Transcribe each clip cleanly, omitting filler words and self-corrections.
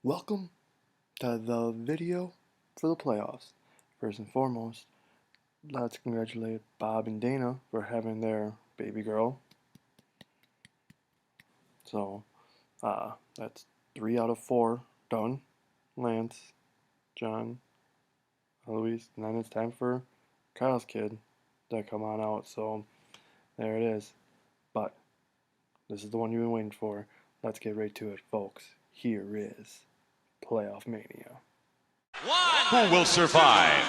Welcome to the video for the playoffs. First and foremost, let's congratulate Bob and Dana for having their baby girl. So, that's 3 out of 4 done. Lance, John, Eloise, and then it's time for Kyle's kid to come on out. So, there it is. But, this is the one you've been waiting for. Let's get right to it, folks. Here is Playoff Mania. Who will survive?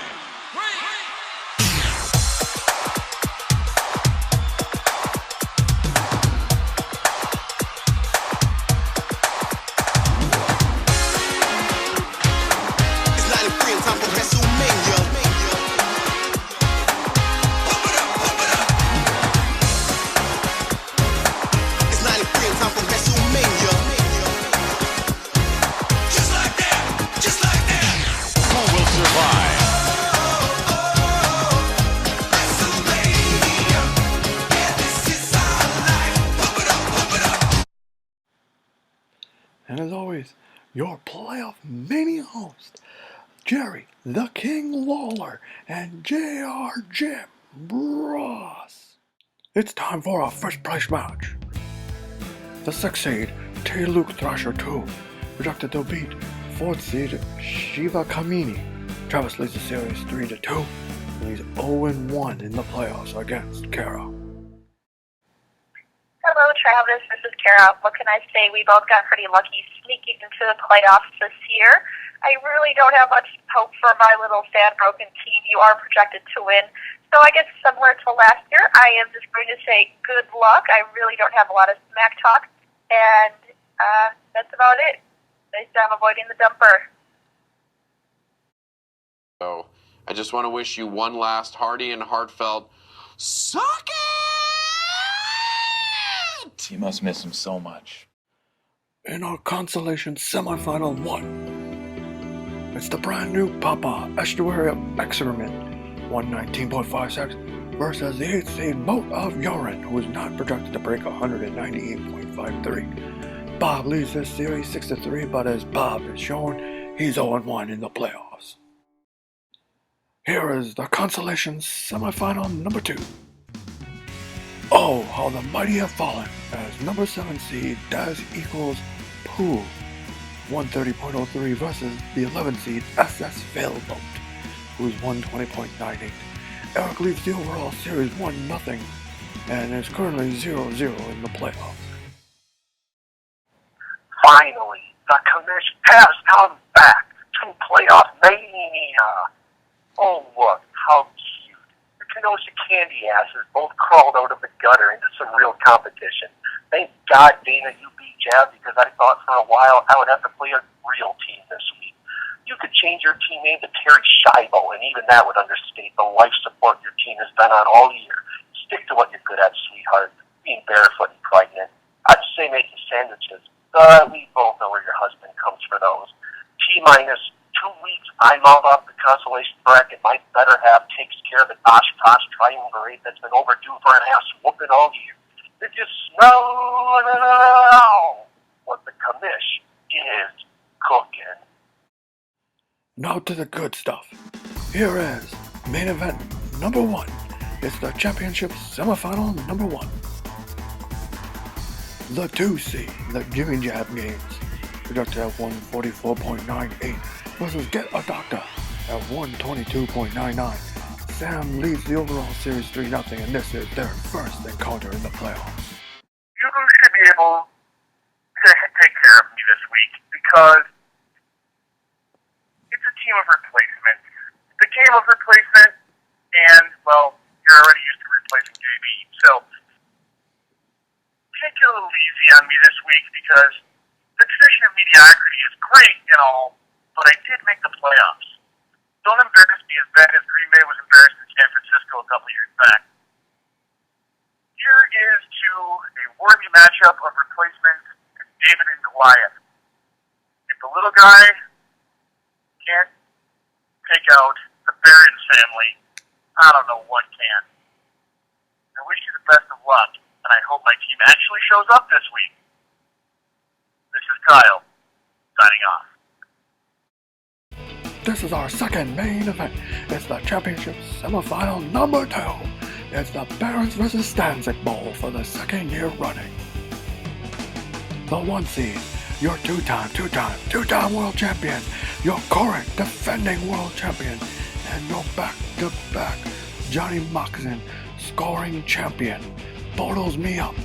And as always, your Playoff Mania host, Jerry the King Lawler and J.R. Jim Ross. It's time for our first place match. The 6th seed, T. Luke Thrasher 2, projected to beat 4th seed Shiva Kamini. Travis leads the series 3-2, and he's 0-1 in the playoffs against Kara. Hello, Travis. This is Kara. What can I say? We both got pretty lucky sneaking into the playoffs this year. I really don't have much hope for my little sad, broken team. You are projected to win. So I guess similar to last year, I am just going to say good luck. I really don't have a lot of smack talk. And that's about it. Nice job avoiding the dumper. So I just want to wish you one last hearty and heartfelt suck it! You must miss him so much. In our consolation semifinal 1, it's the brand new Papa Estuary of Excrement, 119.56, versus the 8th seed Moat of Urine, who is not projected to break 198.53. Bob leads this series 6-3, but as Bob has shown, he's 0-1 in the playoffs. Here is the consolation semifinal number 2. Oh, how the mighty have fallen, as number 7 seed Daz equals Pooh, 130.03 versus the 11 seed SS Failboat, who is 120.98. Eric leads the overall series 1-0, and is currently 0-0 in the playoffs. Finally, the commission has come back to Playoff Mania. Oh, look, how cute. The Kenosha candy asses both crawled out of the gutter into some real competition. Thank God, Dana, you beat Jab, because I thought for a while I would have to play a real team this week. You could change your team name to Terry Shibo, and even that would understate the life support your team has been on all year. Stick to what you're good at, sweetheart. Being barefoot and pregnant. I'd say making sandwiches. We both know where your husband comes for those. T-minus 2 weeks, I'm all up the consolation bracket. My better half takes care of the Oshkosh triumvirate that's been overdue for an ass whooping all year. It just smells what the commish is cooking. Now to the good stuff. Here is main event number 1. It's the championship semifinal number 1. The 2 seed, the Jimmy Jab Games, projected at 144.98 versus Get a Doctor at 122.99. Sam leads the overall series 3-0, and this is their first encounter in the playoffs. You should be able to take care of me this week, because it's a team of replacements. It's a game of replacement, and, well, you're already used to replacing JB, so take it a little easy on me this week, because the tradition of mediocrity is great and all, but I did make the playoffs. Don't embarrass me as bad as Green Bay was embarrassed in San Francisco a couple years back. Here is to a worthy matchup of replacements, David and Goliath. If the little guy can't take out the Barron family, I don't know what can. I wish you the best of luck, and I hope my team actually shows up this week. This is Kyle, signing off. this is our second main event. It's the championship semifinal number 2. It's the Barons vs. Stanzik Bowl for the second year running. The 1 seed, your two-time world champion, your current defending world champion, and your back-to-back Johnny Moxon scoring champion, Bottles Me Up,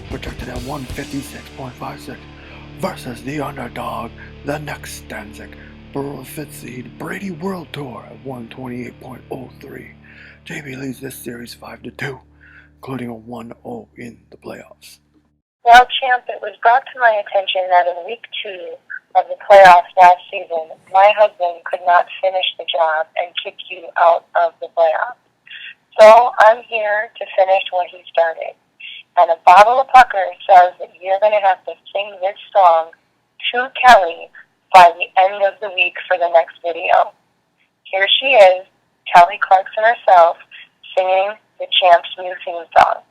projected at 156.56, versus the underdog, the next Stanzik, 5th seed Brady World Tour at 128.03. JB leads this series 5-2, including a 1-0 in the playoffs. Well, champ, it was brought to my attention that in week 2 of the playoffs last season, my husband could not finish the job and kick you out of the playoffs. So I'm here to finish what he started. And a bottle of pucker says that you're going to have to sing this song to Kelly by the end of the week for the next video. Here she is, Kelly Clarkson herself, singing the champ's new theme song.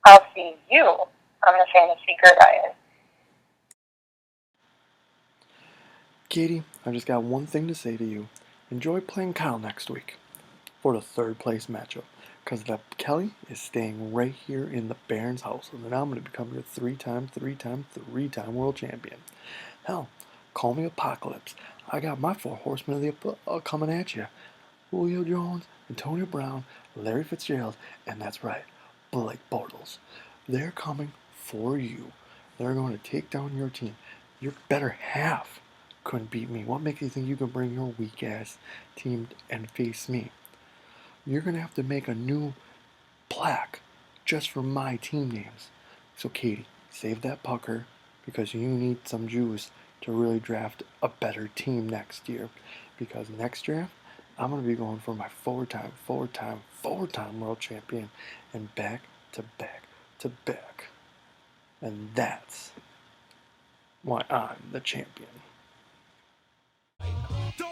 I'll see you on the Fantasy Gridiron. Katie, I just got one thing to say to you. Enjoy playing Kyle next week for the 3rd place matchup, because Kelly is staying right here in the Barons house, and then I'm going to become your 3-time world champion. Hell, call me Apocalypse. I got my 4 horsemen of the coming at you. Julio Jones, Antonio Brown, Larry Fitzgerald, and that's right, Blake Bortles. They're coming for you. They're going to take down your team. Your better half couldn't beat me. What makes you think you can bring your weak ass team and face me? You're going to have to make a new plaque just for my team names. So Katie, save that pucker, because you need some juice to really draft a better team next year. Because next draft, I'm going to be going for my 4-time world champion, and back to back to back. And that's why I'm the champion.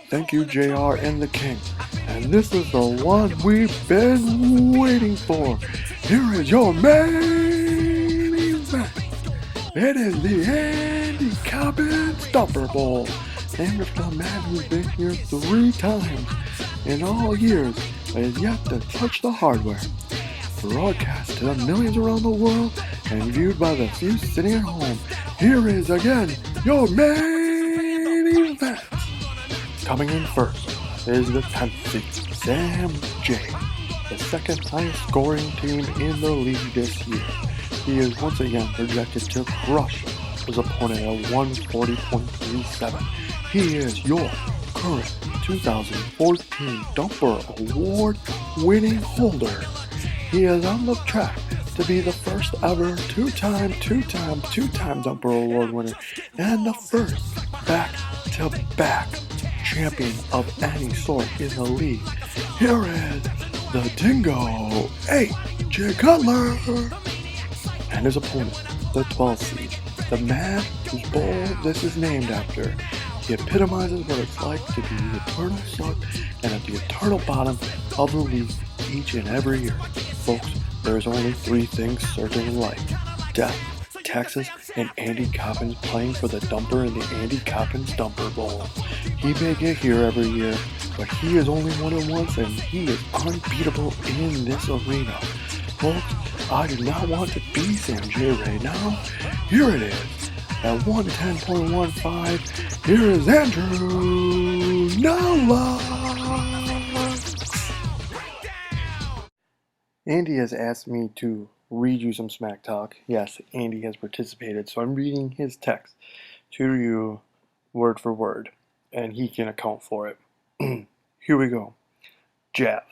Thank you, JR and the King. And this is the one we've been waiting for. Here is your main event. It is the Andy Cobbins Stumper Bowl, named after a man who's been here 3 times in all years but has yet to touch the hardware. Broadcast to the millions around the world and viewed by the few sitting at home, here is again your main event. Coming in first is the 10th seed, Sam J, the 2nd highest scoring team in the league this year. He is once again projected to crush his opponent at 140.37. He is your current 2014 Dumper Award winning holder. He is on the track to be the first ever two-time Dumper Award winner and the first back-to-back champion of any sort in the league. Here is the Dingo, A.J. Cutler, and his opponent, the 12th seed, the man whose bowl this is named after. He epitomizes what it's like to be the eternal suck and at the eternal bottom of the league each and every year. Folks, there is only 3 things certain in life: death, taxes, and Andy Coppins playing for the Dumper in the Andy Coppins Dumper Bowl. He may get here every year, but he is only won it once, and he is unbeatable in this arena. Folks, I do not want to be Sam J right now. Here it is. At 110.15, here is Andrew Nala. Andy has asked me to read you some smack talk. Yes, Andy has participated, so I'm reading his text to you word for word, and he can account for it. Here we go. Jav,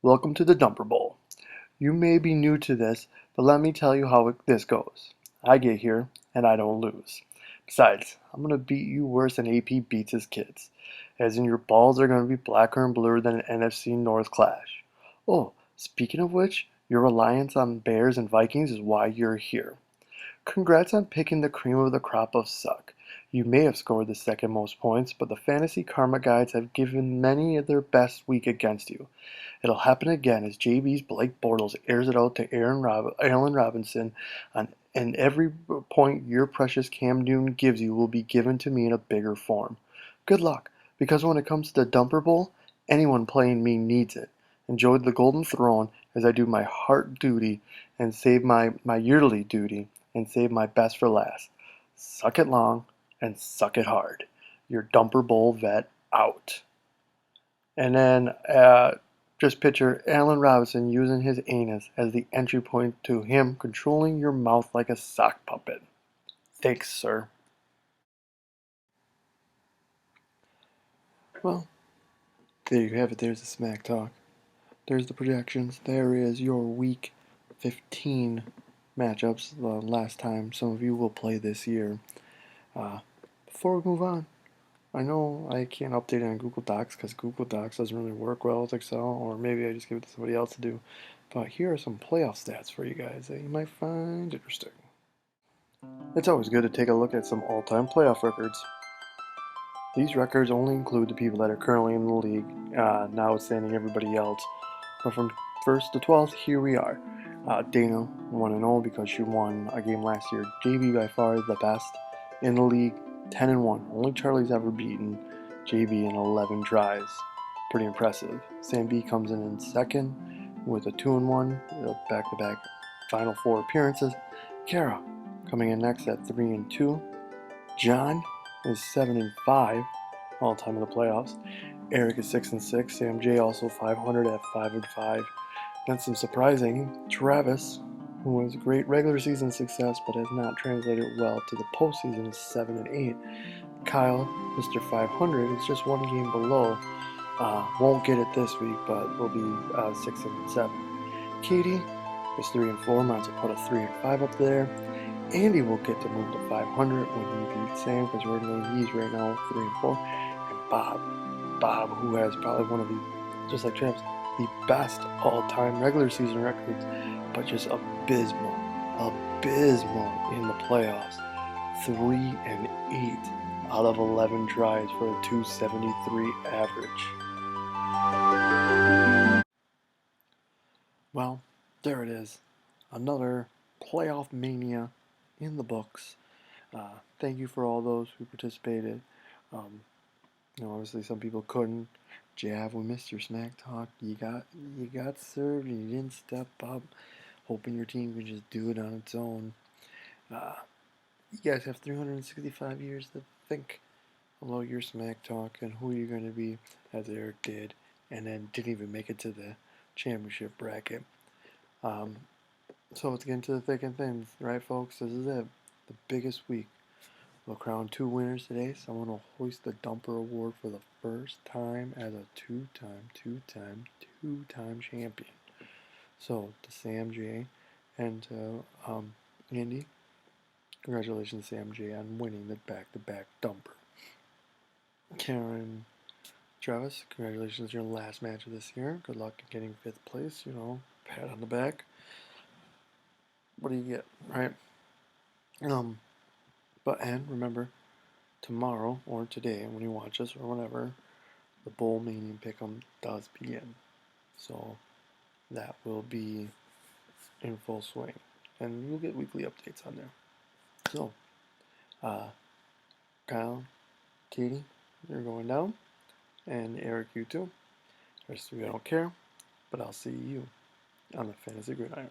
welcome to the Dumper Bowl. You may be new to this, but let me tell you how this goes. I get here, and I don't lose. Besides, I'm going to beat you worse than AP beats his kids, as in your balls are going to be blacker and bluer than an NFC North clash. Oh, speaking of which, your reliance on Bears and Vikings is why you're here. Congrats on picking the cream of the crop of suck. You may have scored the second most points, but the fantasy karma guides have given many their best week against you. It'll happen again as JB's Blake Bortles airs it out to Allen Robinson, and every point your precious Cam Newton gives you will be given to me in a bigger form. Good luck, because when it comes to the Dumper Bowl, anyone playing me needs it. Enjoy the Golden Throne as I do my heart duty and save my yearly duty and save my best for last. Suck it long and suck it hard. Your Dumper Bowl vet out. And then just picture Allen Robinson using his anus as the entry point to him controlling your mouth like a sock puppet. Thanks, sir. Well, there you have it. There's the smack talk. There's the projections. There is your week 15 matchups. The last time some of you will play this year. Before we move on, I know I can't update it on Google Docs because Google Docs doesn't really work well with Excel, or maybe I just give it to somebody else to do. But here are some playoff stats for you guys that you might find interesting. It's always good to take a look at some all-time playoff records. These records only include the people that are currently in the league, notwithstanding everybody else. But from 1st to 12th, here we are. Dana 1-0 because she won a game last year. JB by far the best in the league, 10-1. Only Charlie's ever beaten JB in 11 tries. Pretty impressive. Sam B comes in second with a 2-1, back-to-back Final Four appearances. Kara coming in next at 3-2. John is 7-5, all time in the playoffs. Eric is 6-6. Sam J also 500 at 5-5. Then some surprising. Travis, who has great regular season success but has not translated well to the postseason, is 7-8. Kyle, Mr. 500, is just one game below. Won't get it this week, but will be 6-7. Katie is 3-4. Might as well put a 3-5 up there. Andy will get to move to 500 when he beats Sam, because he's right now 3-4. And Bob, who has probably one of the, just like Travis, the best all-time regular season records, but just abysmal in the playoffs. 3-8 out of 11 tries for a 273 average. Well, there it is. Another playoff mania in the books. Thank you for all those who participated. Obviously some people couldn't. Jav, we missed your smack talk. You got served and you didn't step up, hoping your team could just do it on its own. You guys have 365 years to think about your smack talk and who you're going to be, as Eric did, and then didn't even make it to the championship bracket. So let's get into the thick and thin, right, folks? This is it. The biggest week. We'll crown 2 winners today. Someone will hoist the Dumper Award for the first time as a two-time champion. So, to Sam J and to Andy, congratulations, Sam J, on winning the back-to-back Dumper. Karen, Travis, congratulations, your last match of this year. Good luck in getting 5th place. Pat on the back. What do you get, right? And remember, tomorrow or today, when you watch this or whenever, the Bowl Mania Pick'em does begin. So that will be in full swing, and you'll get weekly updates on there. So, Kyle, Katie, you're going down, and Eric, you too. The rest of you, I don't care, but I'll see you on the Fantasy Gridiron.